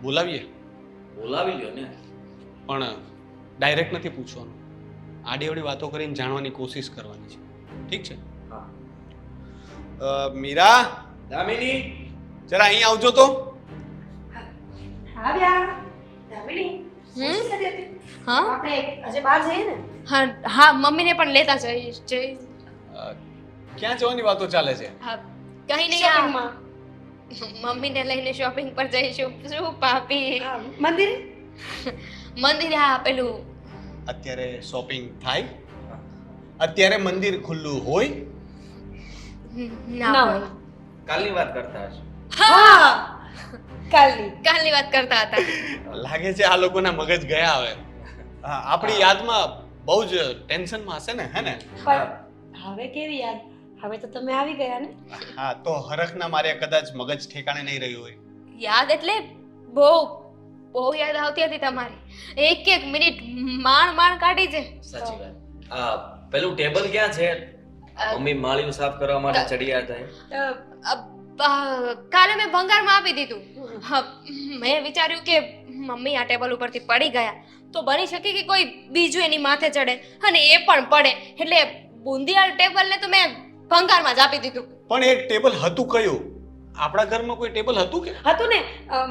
બોલાવીએ બોલાવી લ્યો ને. પણ ડાયરેક્ટ નથી પૂછવાનું, આડી અવડી વાતો કરીને જાણવાની કોશિશ કરવાની છે. ઠીક છે? હા. મીરા, દામિની, જરા અહીં આવજો તો. આવ્યા દામિની હા આપણે આજે બહાર જઈએ ને. હા હા મમ્મીને પણ લેતા જઈ ક્યાં જવાની વાતો ચાલે છે? હા કઈ નહીં શોપિંગમાં મમ્મીને લઈને શોપિંગ પર જઈશું. શું ભાભી? મંદિરે મંદિરે હા પેલું અત્યારે શોપિંગ થાય? અત્યારે મંદિર ખુલ્લું હોય? ના હોય. કાલની વાત કરતા હશો. હા કાલની વાત કરતા હતા. લાગે છે આ લોકોના મગજ ગયા હવે. હા, આપણી યાદમાં બહુ જ ટેન્શનમાં હશે ને, હે ને? પણ હવે કેવી યાદ? હવે તો તમે આવી ગયા ને. હા, તો હરખના મારે કદાચ મગજ ઠેકાણે નહીં રહ્યું હોય. યાદ એટલે બહુ બહુ યાદ આવતી હતી તમારી. એક એક મિનિટ માણ કાઢી છે. સાચી વાત. પેલું ટેબલ ક્યાં છે? મમ્મી માળિયું સાફ કરવા માટે ચડિયા હતા. કાલે મેં ભંગારમાં આપી દીધું. હા, મેં વિચાર્યું કે મમ્મી આ ટેબલ ઉપરથી પડી ગયા તો બની શકે કે કોઈ બીજું એની માથે ચડે અને એ પણ પડે, એટલે બુંદિયા ટેબલને તો મેં ભંગારમાં જ આપી દીધું. પણ એ ટેબલ હતું કયું? આપણા ઘરમાં કોઈ ટેબલ હતું કે? હતું ને,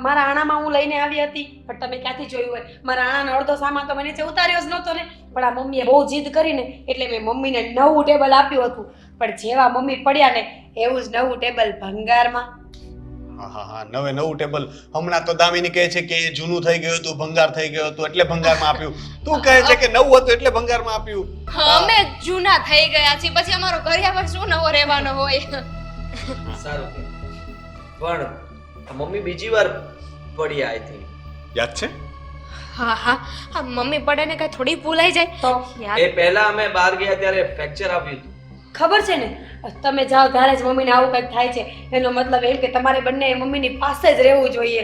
મારા આણામાં હું લઈને આવી હતી, પણ તમે ક્યાંથી જોયું હોય? મારા આણાનો અડધો સામાન તો મેં નીચે ઉતાર્યો જ નહોતો ને. પણ આ મમ્મીએ બહુ જીદ કરીને એટલે મેં મમ્મીને નવું ટેબલ આપ્યું હતું. પણ જેવા મમ્મી પડ્યા ને એવું જ નવું ટેબલ ભંગારમાં. હા, નવું ટેબલ. હમણાં તો દામિની કહે છે કે એ જૂનું થઈ ગયું હતું, ભંગાર થઈ ગયું હતું એટલે ભંગારમાં આપ્યું. તું કહે છે કે નવું હતું એટલે ભંગારમાં આપ્યું. અમે જૂના થઈ ગયા છીએ, પછી અમારો ઘરિયાળ શું નવો રહેવાનો હોય? સારું કે. પણ મમ્મી બીજી વાર પડી આઈ થી. યાદ છે? હા મમ્મી પડે ને કઈ થોડી ભૂલાઈ જાય તો એ પહેલા અમે બહાર ગયા ત્યારે ફ્રેક્ચર આવ્યું હતું. ખબર છે ને, તમે જાઓ ત્યારે જ મમ્મીને આવું કંઈક થાય છે. એનો મતલબ એમ કે તમારે બંને મમ્મીની પાસે જ રહેવું જોઈએ.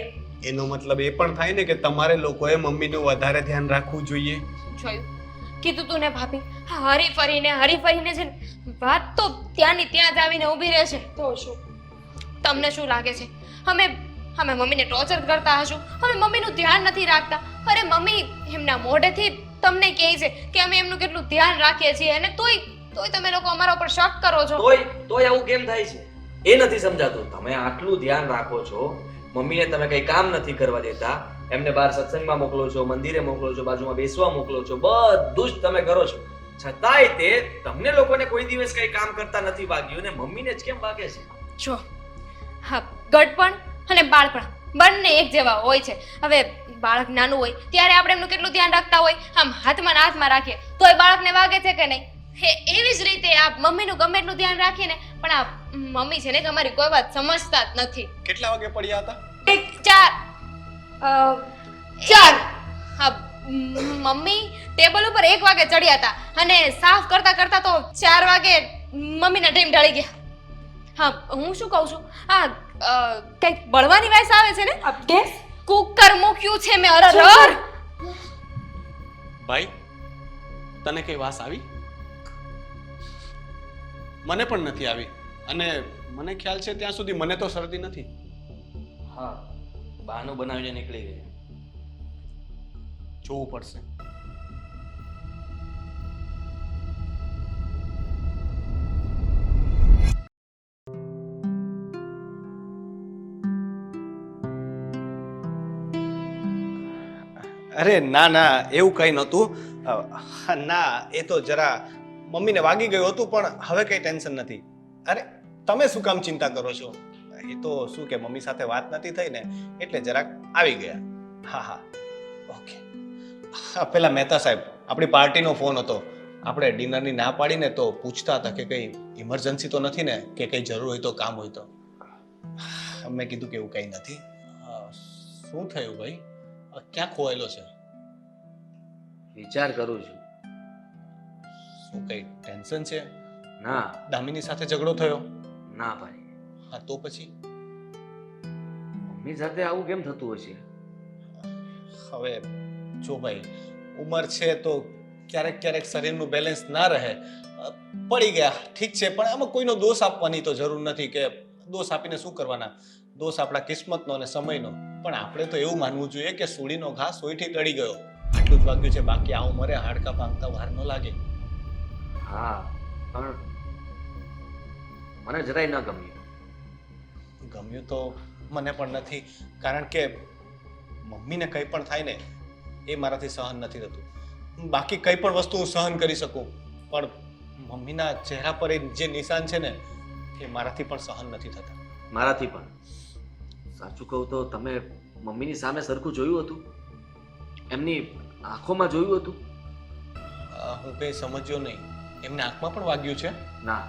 એનો મતલબ એ પણ થાય ને કે તમારે લોકોએ મમ્મીનું વધારે ધ્યાન રાખવું જોઈએ. જોયું, કીધું તું ને ભાભી. હરી ફરીને છે ને વાત તો ત્યાંની ત્યાં જ આવીને ઊભી રહેશે. તો શું? તમને શું લાગે છે અમે મમ્મીને ટોર્ચર કરતા હશું? અમે મમ્મીનું ધ્યાન નથી રાખતા? અરે મમ્મી એમના મોઢેથી તમને કહે છે કે અમે એમનું કેટલું ધ્યાન રાખીએ છીએ અને તોય તમે લોકો અમારા ઉપર શક કરો છો. તોય આવું કેમ થાય છે એ નથી સમજાતું. તમે આટલું ધ્યાન રાખો છો, મમ્મીને તમે કઈ કામ નથી કરવા દેતા, એમને બહાર સત્સંગમાં મોકલો છો, મંદિરે મોકલો છો, બાજુમાં બેસવા મોકલો છો, બધું જ તમે કરો છો. છતાંય તે તમને લોકોને કોઈ દિવસ કઈ કામ કરતા નથી વાગ્યું ને મમ્મીને જ કેમ વાગે છે? જો હા, ગડપણ અને બાળપણ બંને એક જેવા હોય છે. હવે બાળક નાનું હોય ત્યારે આપણે એમનું કેટલું ધ્યાન રાખતા હોય, આમ હાથમાં રાખીએ તોય બાળકને વાગે છે કે નહીં? એવી જ રીતે આ મમ્મીનું ગમે એટલું ધ્યાન રાખીએ ને, પણ આ મમ્મી છે ને કે અમારી કોઈ વાત સમજતા જ નથી. કેટલા વાગે પડ્યા હતા? 4 હા, મમ્મી ટેબલ ઉપર 1 વાગે ચડ્યા હતા અને સાફ કરતા કરતા તો 4 વાગે મમ્મીના ટીમ ઢળી ગયા. હા, હું શું કહું છું, આ કંઈક બળવાની વાસ આવે છે ને, અપડેટ કુકર મૂક્યું છે મેં. અરર ભાઈ, તને કઈ વાસ આવી? મને પણ નથી આવી અને મને ખ્યાલ છે ત્યાં સુધી મને તો શરદી નથી. હા, બહાનું બનાવીને નીકળી ગયા. જોવું પડશે. અરે ના એવું કઈ નહોતું. ના, એ તો જરા મમ્મીને વાગી ગયું હતું, પણ હવે કઈ ટેન્શન નથી. અરે તમે શું કામ ચિંતા કરો છો? એ તો શું કે મમ્મી સાથે વાત નથી થઈ ને એટલે જરાક આવી ગયા. હા ઓકે. પેલા મહેતા સાહેબ, આપણી પાર્ટીનો ફોન હતો. આપણે ડિનરની ના પાડીને તો પૂછતા હતા કે કઈ ઇમરજન્સી તો નથી ને, કે કઈ જરૂર હોય તો કામ હોય તો. મેં કીધું કે એવું કઈ નથી. શું થયું ભાઈ? ક્યાં ખોવાયેલો છે? વિચાર કરું છું. શું કઈ ટેન્શન છે? ના દામિની સાથે ઝઘડો થયો? ના ભાઈ, હા તો પછી? મમ્મી સાથે આવું કેમ થતું હશે? હવે જો ભાઈ, ઉંમર છે તો ક્યારેક શરીરનું બેલેન્સ ના રહે. પડી ગયા ઠીક છે, પણ આમાં કોઈનો દોષ આપવાની તો જરૂર નથી કે દોષ આપીને શું કરવાના. દોષ આપણા કિસ્મતનો અને સમયનો. પણ આપણે તો એવું માનવું જોઈએ કે સૂડીનો ઘા સોયથી ટળી ગયો. આટલું જ વાગ્યું છે, બાકી આ ઉંમરે હાડકા ભાંગતા વાર ન લાગે. હા, પણ મને જરાય ન ગમ્યું. ગમ્યું તો મને પણ નથી, કારણ કે મમ્મીને કંઈ પણ થાય ને એ મારાથી સહન નથી થતું. બાકી કંઈ પણ વસ્તુ હું સહન કરી શકું, પણ મમ્મીના ચહેરા પર એ જે નિશાન છે ને એ મારાથી પણ સહન નથી થતા. મારાથી પણ. સાચું કહું તો તમે મમ્મીની સામે સરખું જોયું હતું? એમની આંખોમાં જોયું હતું? હું કંઈ સમજ્યો નહીં. એમને આંખમાં પણ વાગ્યું છે? ના.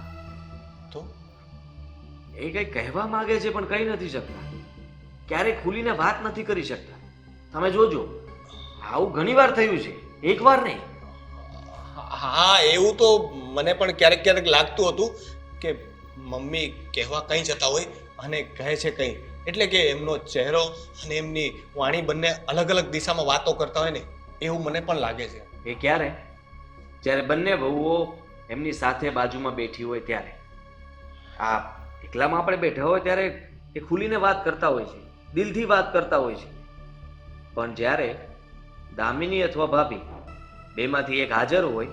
તો એ કંઈ કહેવા માંગે છે પણ કહી નથી શકતા. ક્યારેય ખુલીને વાત નથી કરી શકતા. તમે જોજો, આવું ઘણી વાર થયું છે, એક વાર નહીં. હા, એવું તો મને પણ ક્યારેક ક્યારેક લાગતું હતું કે મમ્મી કહેવા કંઈ જતા હોય અને કહે છે કંઈ, એટલે કે એમનો ચહેરો અને એમની વાણી બંને અલગ અલગ દિશામાં વાતો કરતા હોય ને એવું મને પણ લાગે છે. એ ક્યારે? જ્યારે બંને વહુઓ એમની સાથે બાજુમાં બેઠી હોય ત્યારે. આ એકલામાં આપણે બેઠા હોય ત્યારે એ ખુલીને વાત કરતા હોય છે, દિલથી વાત કરતા હોય છે. પણ જ્યારે દામિની અથવા ભાભી બેમાંથી એક હાજર હોય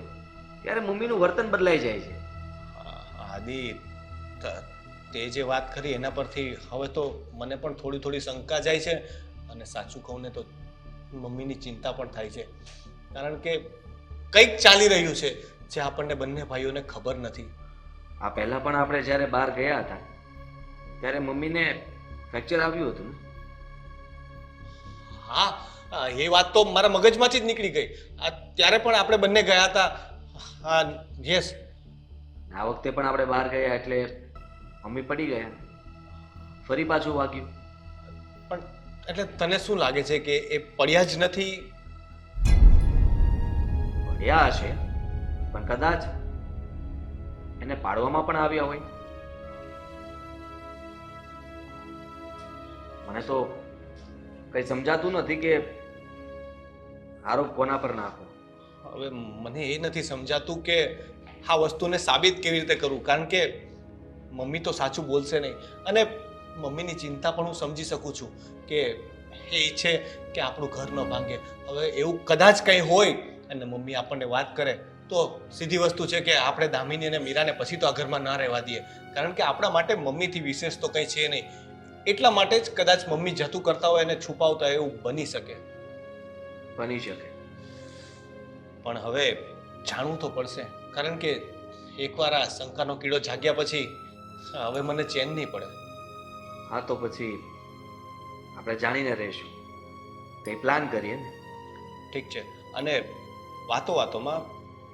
ત્યારે મમ્મીનું વર્તન બદલાઈ જાય છે. આદિ, તે જે વાત કરી એના પરથી હવે તો મને પણ થોડી થોડી શંકા જાય છે, અને સાચું કહું ને તો મમ્મીની ચિંતા પણ થાય છે, કારણ કે કંઈક ચાલી રહ્યું છે જે આપણને બંને ભાઈઓને ખબર નથી. આ પહેલા પણ આપણે જ્યારે બહાર ગયા હતા ત્યારે મમ્મીને ફ્રેક્ચર આવ્યું હતું ને? હા, એ વાત તો મારા મગજમાંથી જ નીકળી ગઈ. ત્યારે પણ આપણે બંને ગયા હતા. હા, યસ. આ વખતે પણ આપણે બહાર ગયા એટલે મમ્મી પડી ગયા, ફરી પાછું વાગ્યું. પણ એટલે તને શું લાગે છે કે એ પડ્યા જ નથી? પડ્યા હશે, પણ કદાચ એને પાડવામાં પણ આવ્યા હોય. મને તો કઈ સમજાતું નથી કે આરોપ કોના પર નાખો. હવે મને એ નથી સમજાતું કે આ વસ્તુને સાબિત કેવી રીતે કરું, કારણ કે મમ્મી તો સાચું બોલશે નહીં, અને મમ્મીની ચિંતા પણ હું સમજી શકું છું કે એ ઈચ્છે કે આપણું ઘર ન ભાંગે. હવે એવું કદાચ કંઈ હોય અને મમ્મી આપણને વાત કરે તો સીધી વસ્તુ છે કે આપણે દામિની અને મીરાને પછી તો આ ઘરમાં ના રહેવા દઈએ, કારણ કે આપણા માટે મમ્મીથી વિશેષ તો કંઈ છે નહીં. એટલા માટે જ કદાચ મમ્મી જતું કરતા હોય અને છુપાવતા હોય એવું બની શકે. બની શકે. પણ હવે જાણવું તો પડશે, કારણ કે એકવાર આ શંકાનો કીડો જાગ્યા પછી હવે મને ચેન નહીં પડે. હા, તો પછી આપણે જાણીને રહીશું, કંઈ પ્લાન કરીએ ને. ઠીક છે, અને વાતો વાતોમાં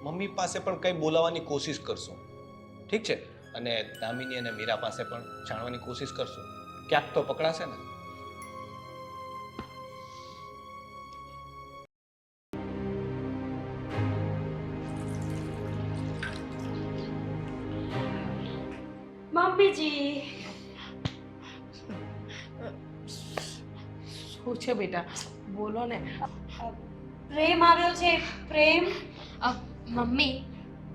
મમ્મી પાસે પણ કંઈ બોલાવવાની કોશિશ કરશું. ઠીક છે, અને દામિની અને મીરા પાસે પણ જાણવાની કોશિશ કરશું. ક્યાંક તો પકડાશે ને. મમ્મીજી, શું છે બેટા, બોલો ને. પ્રેમ આવ્યો છે, પ્રેમ. મમ્મી,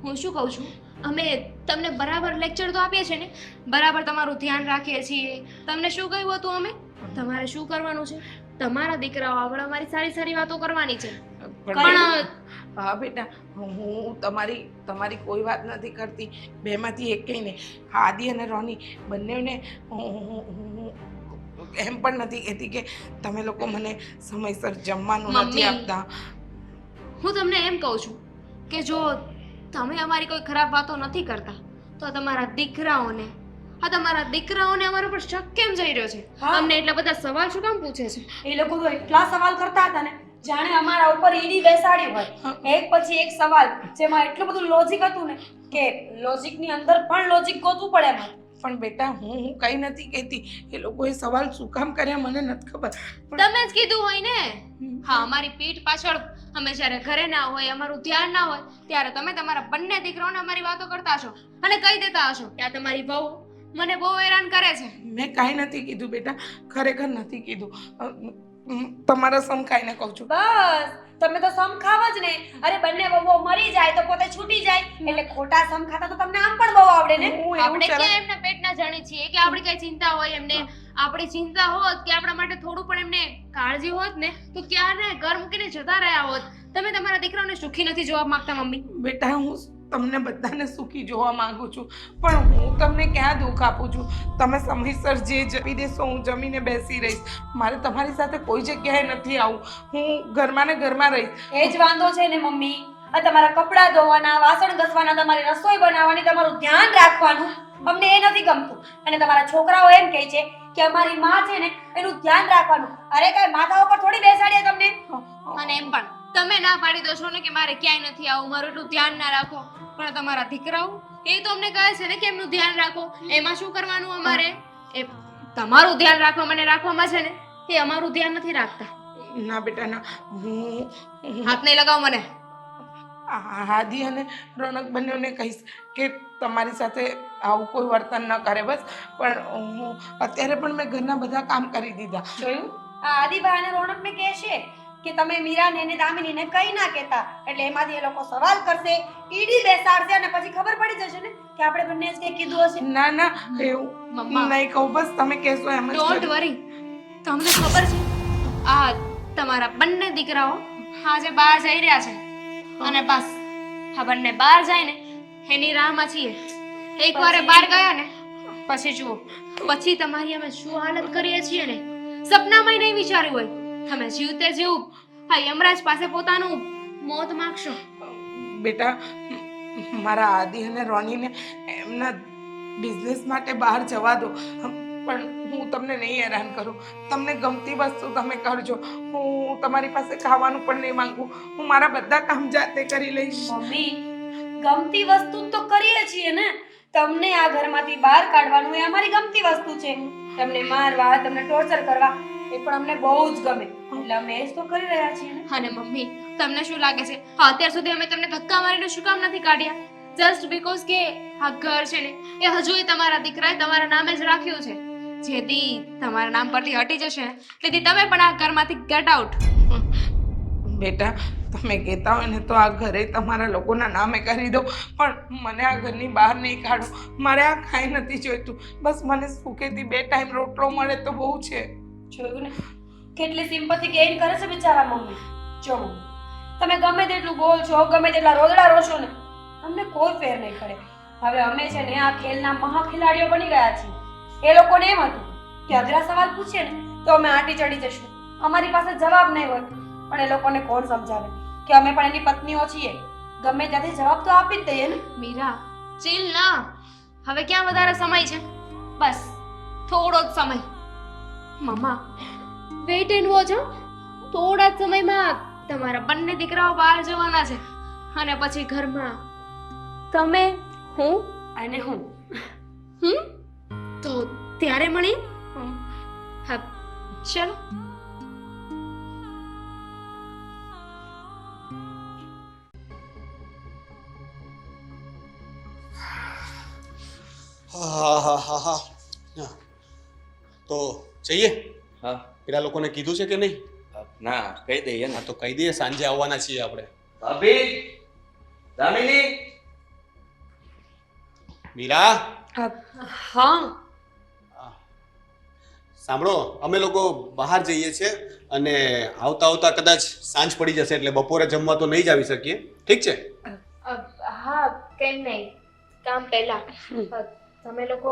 હું શું કહું છું, અમે તમને બરાબર લેક્ચર તો આપીએ છીએ ને, બરાબર તમારું ધ્યાન રાખીએ છીએ. તમને શું કહ્યું હતું અમે? તમારે શું કરવાનું છે? તમારા દીકરાઓ આગળ અમારી સારી સારી વાતો કરવાની છે. પણ હા બેટા, હું તમારી કોઈ વાત નથી કરતી. બેમાંથી એક કહીને આદિ અને રોની બંનેને હું એમ પણ નથી કહેતી કે તમે લોકો મને સમયસર જમવાનું નથી આપતા. હું તમને એમ કહું છું કે જો તમે અમારી કોઈ ખરાબ વાતો નથી કરતા તો તમારા દીકરાઓને અમારા પર શક કેમ જઈ રહ્યો છે? અમને એટલા બધા સવાલ શું કામ પૂછે છે? એ લોકો તો એટલા સવાલ કરતા હતા ને જાણે અમારા ઉપર ઈડી બેસાડી હોય. એક પછી એક સવાલ, જેમાં એટલું બધું લોજિક હતું ને કે લોજિકની અંદર પણ લોજિક ગોતવું પડે એમાં. પણ બેટા, હું કંઈ નથી કહેતી. એ લોકોએ સવાલ શું કામ કર્યા મને નથી ખબર. તમે જ કીધું હોય ને. હા, અમારી પીઠ પાછળ અમે જ્યારે ઘરે ના હોય, અમારું ધ્યાન ના હોય ત્યારે તમે તમારા બંને દીકરાઓને અમારી વાતો કરતા હશો અને કહી દેતા હશો કે આ તમારી વહુ મને બહુ હેરાન કરે છે. મેં કાંઈ નથી કીધું બેટા, ખરેખર નથી કીધું. તમારા સમ ખાઈને કહું છું. બસ, તમે તો સમ ખાવ જ ને. અરે બંને વહુઓ મરી જાય તો પોતે છૂટી જાય, એટલે ખોટા સમ ખાતા તો તમને આમ પણ બહુ આવડે ને. હું એવું આપણે ચાલે- ક્યાં એમના પેટના જાણી છીએ કે આપણી કઈ ચિંતા હોય એમને? આપણી ચિંતા હોત કે આપણા માટે થોડું પણ એમને કાળજી હોત ને તો ક્યારે ઘર મૂકીને જતા રહ્યા હોત. તમે તમારા દીકરાઓને સુખી નથી જોવા માંગતા મમ્મી. બેટા હું તમને બધાને સુખી જોવા માંગુ છું, પણ હું તમને ક્યાં દુઃખ આપું છું? તમે સમયસર જે જમી દેશો હું જમીને બેસી રહીશ. મારે તમારી સાથે કોઈ જગ્યાએ નથી આવું. હું ઘરમાં ને ઘરમાં રહીશ. એ જ વાંધો છે ને મમ્મી. આ તમારા કપડાં ધોવાના, વાસણ ઘસવાના, તમારી રસોઈ બનાવવાની, તમારું ધ્યાન રાખવાનું અમને એ નથી ગમતું. અને તમારા છોકરાઓ એમ કહે છે કે અમારી માં છે ને એનું ધ્યાન રાખવાનું. અરે કઈ માથા ઉપર થોડી બેસાડીએ તમને. અને એમ પણ તમે ના પાડી દો છો ને કે મારે ક્યાંય નથી આવું, મારું એટલું ધ્યાન ના રાખો. પણ તમારા દીકરાઓ એ તો અમને કહે છે ને કે એમનું ધ્યાન રાખો. એમાં શું કરવાનું અમારે? એ તમારું ધ્યાન રાખવા મને રાખવામાં છે ને એ અમારું ધ્યાન નથી રાખતા. ના બેટા ના, હું હાથ નહીં લગાવો મને. હાદી અને રોનક બંનેને કહીશ કે તમારી સાથે આવું કોઈ વર્તન ન કરે બસ. પણ હું અત્યારે પણ મેં ઘરના બધા કામ કરી દીધા. જોયું? આ આદિભાઈ અને રોનકને કહે છે કે તમે મીરાને ને દામિનીને કઈ ના કહેતા, એટલે એમાંથી એ લોકો સવાલ કરશે, ઈડી બેસાડશે અને પછી ખબર પડી જશે ને કે આપણે બંને જ કંઈ કીધું હશે. ના ના એવું મમ્મા. નહીં કહું, બસ તમે કહેશો એમ જ ડોન્ટ કરીશ. વરી. તમને ખબર છે આ તમારા બંને દીકરાઓ આજે બહાર જઈ રહ્યા છે અને બસ આ બંને બહાર જાય ને એની રાહમાં છીએ. એકવાર એ બહાર ગયા ને પછી જુઓ પછી તમારી અમે શું હાલત કરીએ છીએ ને સપનામાં નહીં વિચાર્યું હોય. તમે જીવતે જીવ આ યમરાજ પાસે પોતાનું મોત માંગશો. બેટા મારા આદિ અને રોનીને એમના બિઝનેસ માટે બહાર જવા દો, પણ હું તમને નહીં હેરાન કરું. તમને ગમતી વસ્તુ તમે કરજો. હું તમારી પાસે ખાવાનું પણ નહીં માંગુ. હું મારા બધા કામ જાતે કરી લઈશ. મમ્મી, ગમતી વસ્તુ તો કરીએ છીએ ને. તમને આ ઘરમાંથી બહાર કાઢવાનું એ અમારી ગમતી વસ્તુ છે. તમને મારવા, તમને ટોર્ચર કરવા એ પણ અમને બહુ જ ગમે, એટલે અમે એ જ તો કરી રહ્યા છીએ ને. અને મમ્મી તમને શું લાગે છે અત્યાર સુધી અમે તમને ધક્કા મારીને શું કામ નથી કાઢ્યા? જસ્ટ બીકોઝ કે આ ઘર છે ને એ હજુય તમારા દીકરાએ તમારા નામે જ રાખ્યું છે. જેથી તમારા નામ પરથી હટી જશે ને તેથી તમે પણ આ ઘરમાંથી ગેટ આઉટ. બેટા તમે કહેતા હોય ને તો આ ઘરે તમારા લોકોના નામે કરી દો, પણ મને આ ઘરની બહાર નહીં કાઢો. મારે આ ખાઈ નથી જોઈતું. બસ મને સુખેથી 2 ટાઈમ રોટલો મળે તો બહુ છે. જોયું ને કેટલી સિમ્પથી ગેઇન કરે છે બિચારા મમ્મી. જો મમ્મી, તમે ગમે તેટલું બોલશો, ગમે તેટલા રોદડા રોશો ને અમને કોઈ ફેર નહીં પડે. હવે અમે છે ને આ ખેલના મહા ખેલાડીઓ બની ગયા છીએ. એ લોકોને એમ હતું કે અઘરા સવાલ પૂછે ને તો અમે આંટી ચડી જશું, અમારી પાસે જવાબ નહીં હોય. પણ એ લોકોને કોણ સમજાવે કે અમે પણ એની પત્નીઓ છીએ, ગમે ત્યાંથી જવાબ તો આપી જ દઈએ ને. મીરા ચીલ ના, હવે ક્યાં વધારે સમય છે? બસ થોડો જ સમય. મમ્મા વેઇટ એન્ડ વોચ. થોડા જ સમયમાં તમારા બંને દીકરાઓ બહાર જવાના છે અને પછી ઘરમાં તમે હું અને હું તો ત્યારે મળી. હા ચલો. હા. તો જઈએ. હા પેલા લોકોને કીધું છે કે નહીં? ના કહી દઈએ ને. હા તો કહી દઈએ, સાંજે આવવાના છીએ આપણે. ભાભી, દામિની, મીરા, હા સાંભળો, અમે લોકો બહાર જઈએ છીએ અને આવતા આવતા કદાચ સાંજ પડી જશે, એટલે બપોરે જમવા તો નહીં જ આવી શકીએ. ઠીક છે? હા કેમ નહીં, કામ પહેલા તમે લોકો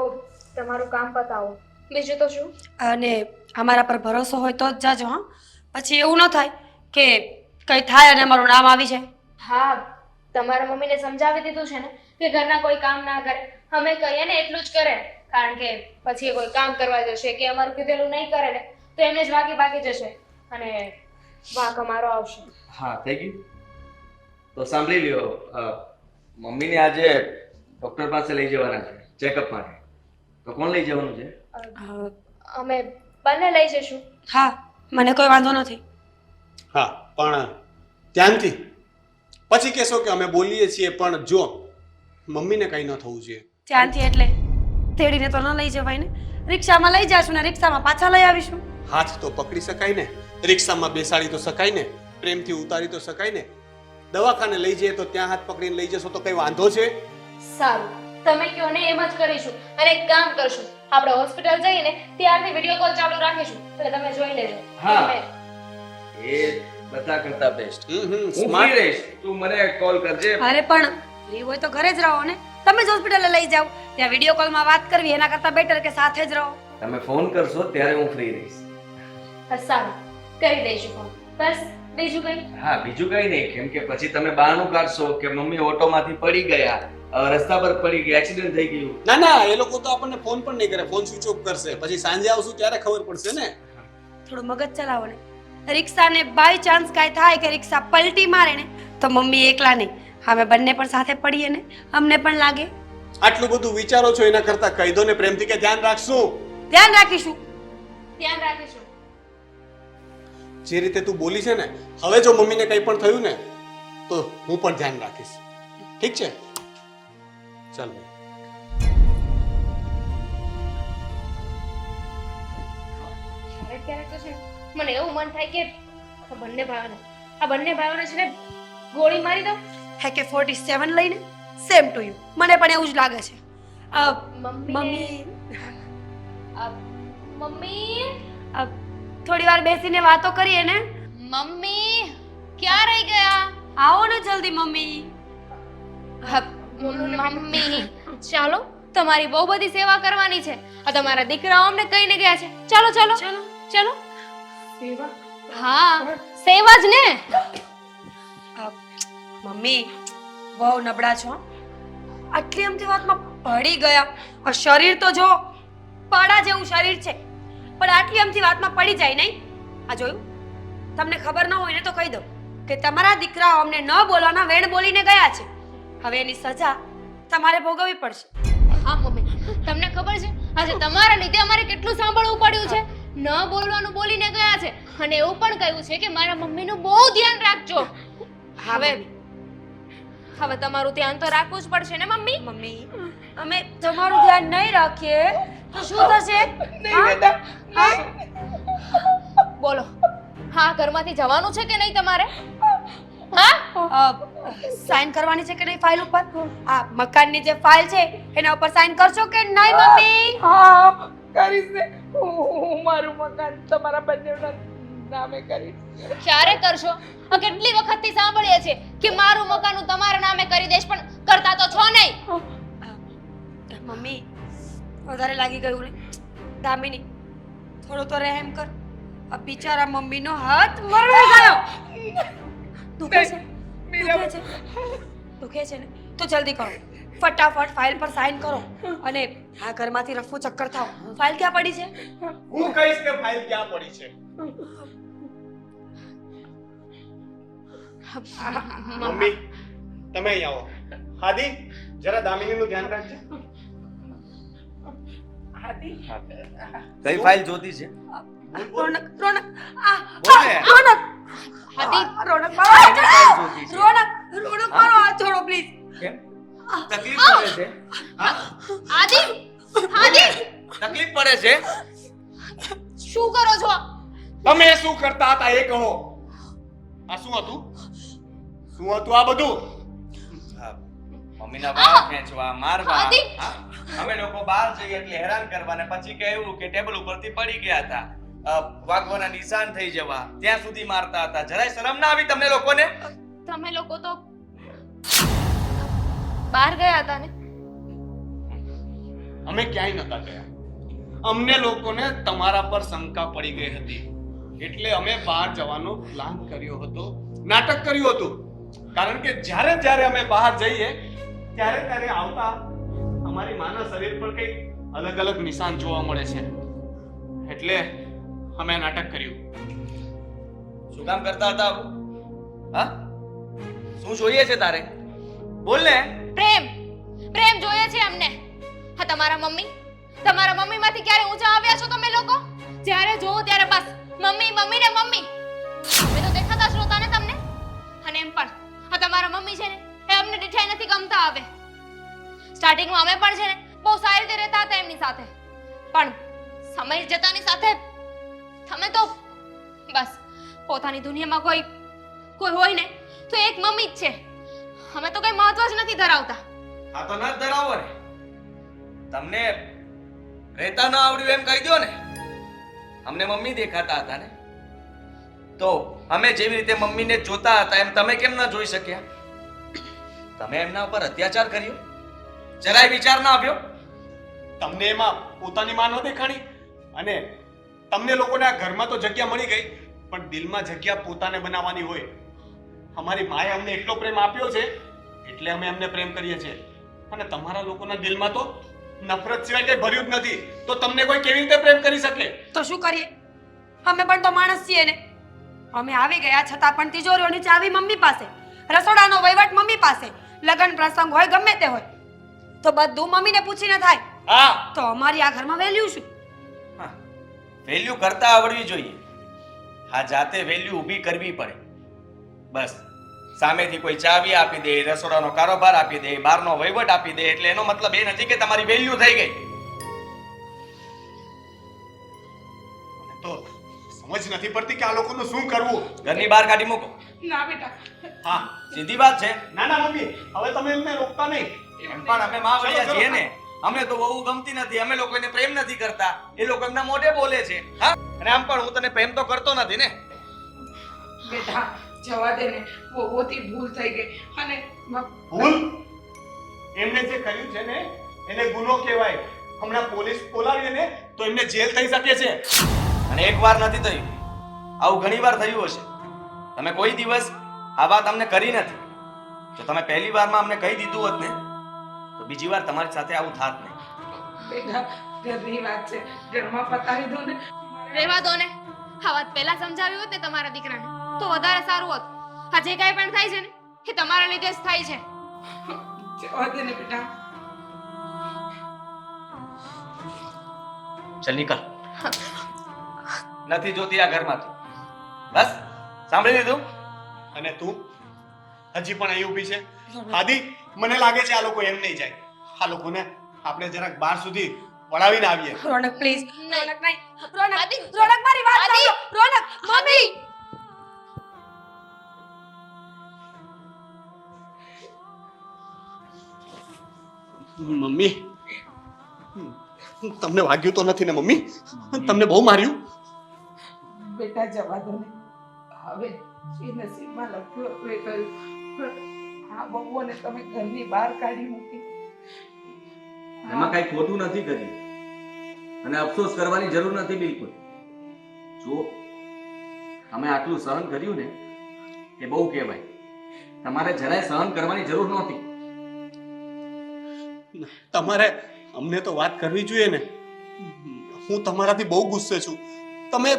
તમારું કામ પતાવો, બીજું તો શું. અને અમારા પર ભરોસો હોય તો જ જાજો. હા, પછી એવું ન થાય કે કંઈ થાય અને અમારું નામ આવી જાય. હા તમારા મમ્મીને સમજાવી દીધું છે ને કે ઘરના કોઈ કામ ના કરે, અમે કહીએ ને એટલું જ કરે. કારણ કે પછી એ કોઈ કામ કરવા જશે કે અમારું કીધેલું નહીં કરે ને તો એમને જ ભાગી જશે અને વાંક અમારો આવશે. હા થઈ ગયું. તો સાંભળી લ્યો, મમ્મીને આજે ડૉક્ટર પાસે લઈ જવાના છે ચેકઅપ માટે. તો કોણ લઈ જવાનું છે? અમે બંને લઈ જઈશું. હા, મને કોઈ વાંધો નથી. હા, પણ ધ્યાનથી. પછી કહેશો કે અમે બોલીએ છીએ, પણ જો મમ્મીને કંઈ ન થવું જોઈએ. ત્યાંથી એટલે તેડીને તો ન લઈ જવાય ને. રિક્ષામાં લઈ જાશું ને રિક્ષામાં પાછા લઈ આવીશું. હાથ તો પકડી શકાય ને, રિક્ષામાં બેસાડી તો શકાય ને, પ્રેમથી ઉતારી તો શકાય ને. દવાખાને લઈ જઈએ તો ત્યાં હાથ પકડીને લઈ જશો તો કઈ વાંધો છે? સારું, તમે કહો ને એમ જ કરીશું. અને એક કામ કરશું, આપણે હોસ્પિટલ જઈને ત્યારથી વિડીયો કોલ ચાલુ રાખીશું એટલે તમે જોઈ લેજો. હા. તમે- એ બધા કરતા બેસ્ટ હું સ્માર્ટ free રહીશ, તું મને કોલ કરજે. અરે પણ ફ્રી હોય તો ઘરે જ રહો ને, તમે જ હોસ્પિટલે લઈ જાઓ. ત્યાં વિડીયો કોલમાં વાત કરવી એના કરતાં બેટર કે સાથે જ રહો. તમે ફોન કરશો ત્યારે હું ફ્રી રહીશ. હા, સારું કરી દઈશું ફોન. બસ બીજું કંઈ? હા, બીજું કઈ નહીં, કેમ કે પછી તમે બહાનું કાઢશો કે મમ્મી ઓટોમાંથી પડી ગયા, રસ્તા પર પડી ગયા, એક્સિડન્ટ થઈ ગયું. ના ના, એ લોકો તો આપણને ફોન પણ નહીં કરે, ફોન સ્વિચ ઓફ કરશે. પછી સાંજે આવશું ત્યારે ખબર પડશે ને. થોડું મગજ ચલાવો ને. રિક્ષાને બાય ચાન્સ કાંઈ થાય કે રિક્ષા પલટી મારે ને તો મમ્મી એકલા નહીં, અમે બંને પણ સાથે પડીએ ને, અમને પણ લાગે. આટલું બધું વિચારો છો એના કરતા કહી દો ને પ્રેમથી કે ધ્યાન રાખશું. ધ્યાન રાખીશું. ધ્યાન રાખીશું. જે રીતે તું બોલી છે ને, હવે જો મમ્મીને કંઈ પણ થયું ને તો હું પણ ધ્યાન રાખીશ. ઠીક છે? ચાલ ભાઈ. ક્યારેક ક્યારેક તો છે ને, મને એવું મન થાય કે આ બંને ભાઈઓને છે ને ગોળી મારી દઉં. AK-47 લઈને સેમ ટુ યુ, મને પણ એવું જ લાગે છે. મમ્મી મમ્મી મમ્મી થોડી વાર બેસીને વાતો કરીએ ને. મમ્મી ક્યાં રહી ગયા? આવો ને જલ્દી મમ્મી. હા, મમ્મી ચાલો, તમારી બહુ બધી સેવા કરવાની છે. આ તમારા દીકરાઓ અમને કહીને ગયા છે. ચાલો ચાલો ચલો. ચાલો. સેવા હા, સેવા જ ને. મમ્મી બહુ નબળા છો. આટલી અમથી વાતમાં પડી ગયા. આ શરીર તો જો પાડા જેવું શરીર છે, પણ આટલી અમથી વાતમાં પડી જાય નહીં. આ જોયું? તમને ખબર ન હોય ને તો કહી દઉં કે તમારા દીકરાઓ અમને ન બોલવાના વેણ બોલીને ગયા છે. હવે એની સજા તમારે ભોગવવી પડશે. હા મમ્મી, તમને ખબર છે આજે તમારા લીધે અમારે કેટલું સાંભળવું પડ્યું છે. ન બોલવાનું બોલીને ગયા છે અને એવું પણ કહ્યું છે કે મારા મમ્મીનું બહુ ધ્યાન રાખજો. હવે હવે તમારું ધ્યાન તો રાખવું જ પડશે ને મમ્મી. મમ્મી અમે તમારું ધ્યાન નહીં રાખીએ તો શું થશે? નહીં બેટા, બોલો, હા ઘરમાંથી જવાનું છે કે નહીં તમારે? હા, સાઈન કરવાની છે કે નહીં ફાઇલ ઉપર? આ મકાનની જે ફાઇલ છે એના ઉપર સાઈન કરશો કે નહીં મમ્મી? હા કરીશ ને. હું મારું મકાન તમારા બંનેના નામે કરીશ. ક્યારે કરશો? આ કેટલી વખતથી સાંભળીએ છે કે મારું મકાન હું તમારા નામે કરી દઈશ, પણ કરતા તો છો નહીં. મમ્મી વધારે લાગી ગયું ને. દામિની થોડો તો રહેમ કર. આ બિચારા મમ્મીનો હાથ મરવાઈ ગયો. દુખે છે? દુખે છે? દુખે છે ને તો જલ્દી કરો, ફટાફટ ફાઇલ પર સાઈન કરો અને આ ઘરમાંથી રફુ ચક્કર થાઓ. ફાઇલ ક્યાં પડી છે? હું કહીશ કે ફાઇલ ક્યાં પડી છે. મમ્મી તમે અહીં આવો. હાદી જરા દામિનીનું ધ્યાન રાખજે. હાથી કઈ ફાઇલ જોતી છે? રોનક રોનક બોલ ને. રોનક હાથી, રોનક મારો હાથ ફાઇલ જોતી છે. રોનક રોનક મારો હાથ છોડો પ્લીઝ. કેમ? તકલીફ પડે છે? હા? આદિ આદિ તકલીફ પડે છે? શું કરો છો? તમે શું કરતા હતા એ કહો. આ શું હતું? શું હતું આ બધું? હા, મમ્મીના વાળ ખેંચવા, મારવા. આદિ! હા? અમે લોકો બહાર જઈએ એટલે હેરાન કરવા ને પછી કહેવું કે ટેબલ ઉપરથી પડી ગયા હતા, વાગવાના નિશાન થઈ જવા, ત્યાં સુધી મારતા હતા. જરાય શરમ ના આવી તમને લોકોને? તમે લોકો તો બહાર ગયા હતા ને? અમે ક્યાંય નતા ગયા. અમને લોકોને તમારા પર શંકા પડી ગઈ હતી એટલે અમે બહાર જવાનો પ્લાન કર્યો હતો, નાટક કર્યું હતું. કારણ કે જ્યારે અમે બહાર જઈએ ત્યારે આવતા અમારી માના શરીર પર કંઈક અલગ અલગ નિશાન જોવા મળે છે એટલે અમે નાટક કર્યું. શું કામ કરતા હતા? હા? શું જોઈએ છે તારે? બોલ ને. પ્રેમ પ્રેમ જોઈએ છે અમને. હા, તમારા મમ્મીમાંથી ક્યારે ઊંચા આવ્યા છો તમે લોકો? જ્યારે જોવો ત્યારે બસ મમ્મી મમ્મી ને મમ્મી. અમે તો દેખાતા જ નહોતા ને તમને. અને એમ પણ આ તમારા મમ્મી છે ને એ અમને ડીઠાઈ નથી ગમતા. આવે સ્ટાર્ટિંગમાં અમે પણ છે ને બહુ સારી રીતે રહેતા હતા એમની સાથે, પણ સમય જતાની સાથે તમે તો બસ પોતાની દુનિયામાં કોઈ હોય ને તો એક મમ્મી જ છે. અમે તો કઈ મહત્વ જ નથી ધરાવતા. હા તો ન ધરાવો ને. તમને રહેતા ન આવડ્યું એમ કહી દો ને. અમને મમ્મી દેખાતા હતા ને, તો અમે જેવી રીતે મમ્મીને જોતા હતા એમ તમે કેમ ન જોઈ શક્યા? તમે એમના ઉપર અત્યાચાર કર્યો, જરાય વિચાર ના આવ્યો? તમને એમાં પોતાની માં ન દેખાણી, અને તમને લોકોને આ ઘરમાં તો જગ્યા મળી ગઈ, પણ દિલમાં જગ્યા પોતાને બનાવવાની હોય. અમારી માએ અમને એટલો પ્રેમ આપ્યો છે એટલે અમે એમને પ્રેમ કરીએ છીએ, અને તમારા લોકોના દિલમાં તો નફરત સિવાય કઈ ભર્યું જ નથી. તો તમને કોઈ કેવી રીતે પ્રેમ કરી શકે? તો શું કરીએ? અમે પણ તો માણસ છીએ ને. અમે આવી ગયા છતાં પણ તિજોરીઓની ચાવી મમ્મી પાસે, રસોડાનો વહીવટ મમ્મી પાસે, લગ્ન પ્રસંગ હોય ગમે તે હોય તો બધું મમ્મીને પૂછીને થાય. હા, તો અમારી આ ઘરમાં વેલ્યુ શું? વેલ્યુ કરતા આવડવી જોઈએ. હા, જાતે વેલ્યુ ઊભી કરવી પડે. બસ સામેથી કોઈ ચાવી આપી દે, રસોડાનો કારોબાર આપી દે, બહારનો વહીવટ આપી દે એટલે એનો મતલબ એ નથી કે તમારી વેલ્યુ થઈ ગઈ. મને તો સમજ નથી પડતી કે આ લોકોનું શું કરવું. ઘરની બહાર કાઢી મૂકો. ના બેટા, હા, સીધી વાત છે. ના ના મમ્મી, હવે તમે એમને રોકતા નહીં. એમ પણ અમે માં વળ્યા છીએ ને. અમને તો બહુ ગમતી નથી, અમે લોકો એને પ્રેમ નથી કરતા, એ લોકો એમના મોઢે બોલે છે. હા, અને આમ પણ હું તને પ્રેમ તો કરતો નથી ને. બેટા જવા દે ને, બહુથી ભૂલ થઈ ગઈ. અને ભૂલ? એમને જે કર્યું છે ને એને ગુનો કહેવાય. હમણાં પોલીસ બોલાવીએ ને તો એમને જેલ થઈ શકે છે. અને એક વાર નથી થયું, આવું ઘણી વાર થયું હશે. તમે કોઈ દિવસ આ વાત અમને કરી નથી. જો તમે પહેલી વારમાં અમને કહી દીધું હોત ને તો બીજી વાર તમારી સાથે આવું થાત નહીં. બેટા ઘરની વાત છે, ઘરમાં પતાવી દો ને. રહેવા દો ને. આ વાત પહેલા સમજાવી હોત ને તમારા દીકરાને તો વધારે સારું હોત. આ જે કાંઈ પણ થાય છે ને એ તમારા લીધે જ થાય છે. જવા દે ને બેટા. ચલ નીકળ. નથી જોતી આ ઘરમાંથી. બસ સાંભળી લીધું? અને તું હજી પણ અહીં ઊભી છે? આદિ, મને લાગે છે આ લોકો એમ નહીં જાય. આ લોકોને આપણે જરાક બહાર સુધી વળાવીને આવીએ. રોનક પ્લીઝ. નહીં. રોનક નહીં. રોનક આદિ. રોનક મારી વાત આદિ. સાંભળો. રોનક મમ્મી. મમ્મી, તમને વાગ્યું તો નથી ને મમ્મી? તમને બહુ માર્યું? બેટા જવા દો ને. હવે જે નસીબમાં લખ્યું હતું એ કર્યું. પણ આ બહુઓને તમે ઘરની બહાર કાઢી મૂકી. એમાં કઈ ખોટું નથી કર્યું અને અફસોસ કરવાની જરૂર નથી બિલકુલ. જો અમે આટલું સહન કર્યું ને એ બહુ કહેવાય. તમારે જરાય સહન કરવાની જરૂર નહોતી. તમારે અમને તો વાત કરવી જોઈએ ને. હું તમારાથી બહુ ગુસ્સે છું. તમે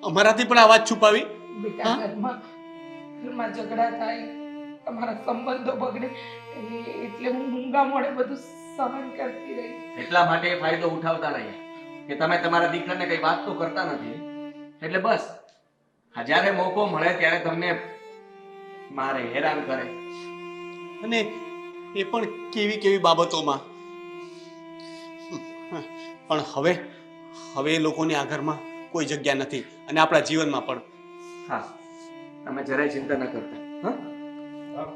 અમારાથી પણ આ વાત છુપાવી. બેટા ઘરમાં ઝઘડા થાય, તમારા સંબંધો બગડે એટલે હું મૂંગા મોડે બધું સહન કરતી રહી. એટલા માટે એ ફાયદો ઉઠાવતા રહ્યા કે તમે તમારા દીકરાને કઈ વાત તો કરતા નથી. એટલે બસ જ્યારે મોકો મળે ત્યારે તમને મારે હેરાન કરે. અને એ પણ કેવી કેવી બાબતોમાં. પણ હવે એ લોકોની આ ઘરમાં કોઈ જગ્યા નથી, અને આપણા જીવનમાં પણ. હા, તમે જરાય ચિંતા ન કરતા. હા,